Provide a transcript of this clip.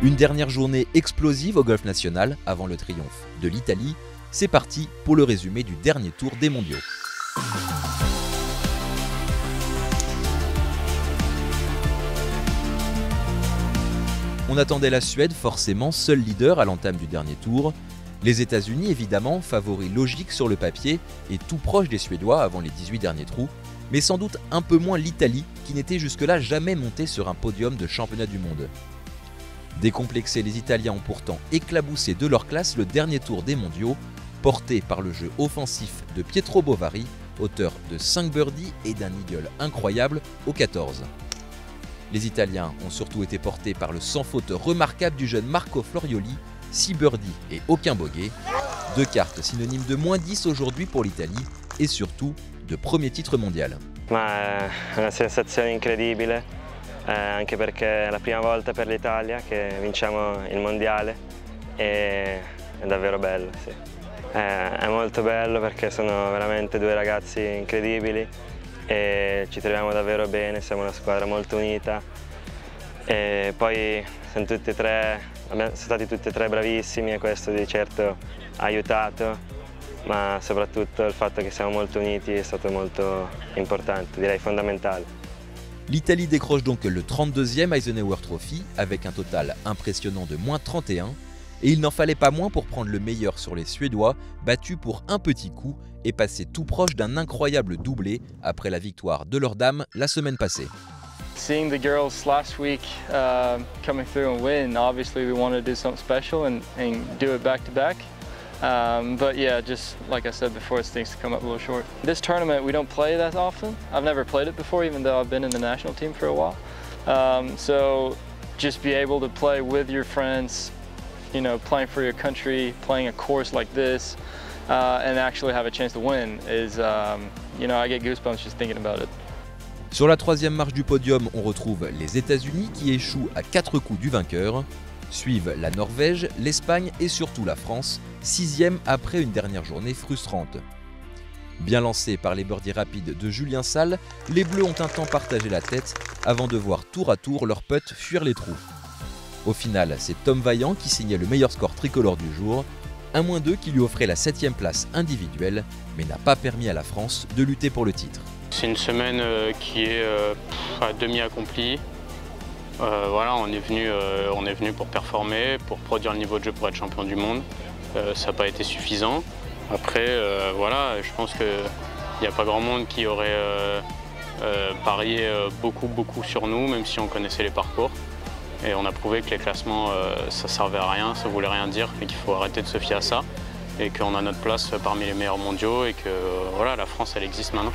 Une dernière journée explosive au golf national avant le triomphe de l'Italie. C'est parti pour le résumé du dernier tour des mondiaux. On attendait la Suède forcément seul leader à l'entame du dernier tour. Les États-Unis évidemment, favoris logiques sur le papier et tout proche des Suédois avant les 18 derniers trous, mais sans doute un peu moins l'Italie qui n'était jusque-là jamais montée sur un podium de championnat du monde. Décomplexés, les Italiens ont pourtant éclaboussé de leur classe le dernier tour des mondiaux, porté par le jeu offensif de Pietro Bovary, auteur de 5 birdies et d'un eagle incroyable au 14. Les Italiens ont surtout été portés par le sans-faute remarquable du jeune Marco Florioli, 6 birdies et aucun bogey, 2 cartes synonymes de -10 aujourd'hui pour l'Italie et surtout de premier titre mondial. Ma è una sensazione incredibile, anche perché è la prima volta per l'Italia che vinciamo il mondiale e è davvero bello, sì. È molto bello perché sono veramente due ragazzi incredibili e ci troviamo davvero bene, siamo una squadra molto unita e poi sono stati tutti e tre bravissimi e questo di certo ha aiutato, ma soprattutto il fatto che siamo molto uniti è stato molto importante, direi fondamentale. L'Italie décroche donc le 32e Eisenhower Trophy avec un total impressionnant de -31 et il n'en fallait pas moins pour prendre le meilleur sur les Suédois, battus pour un petit coup et passer tout proche d'un incroyable doublé après la victoire de leurs dames la semaine passée. Seeing the girls last week coming through and win, obviously we wanted to do something special and do it back to back. But yeah, just like I said before, it stinks to come up a little short. This tournament we don't play that often. I've never played it before, even though I've been in the national team for a while. So just be able to play with your friends, you know, playing for your country, playing a course like this, and actually have a chance to win is, you know, I get goosebumps just thinking about it. Sur la troisième marche du podium, on retrouve les États-Unis qui échouent à 4 coups du vainqueur. Suivent la Norvège, l'Espagne et surtout la France, 6e après une dernière journée frustrante. Bien lancés par les birdies rapides de Julien Salle, les Bleus ont un temps partagé la tête avant de voir tour à tour leurs putts fuir les trous. Au final, c'est Tom Vaillant qui signait le meilleur score tricolore du jour, un -2 qui lui offrait la 7e place individuelle, mais n'a pas permis à la France de lutter pour le titre. C'est une semaine qui est à demi accomplie. Voilà, on est venu pour performer, pour produire le niveau de jeu pour être champion du monde. Ça n'a pas été suffisant. Après, voilà, je pense qu'il n'y a pas grand monde qui aurait parié beaucoup sur nous, même si on connaissait les parcours. Et on a prouvé que les classements, ça servait à rien, ça voulait rien dire, et qu'il faut arrêter de se fier à ça. Et qu'on a notre place parmi les meilleurs mondiaux et que voilà, la France, elle existe maintenant.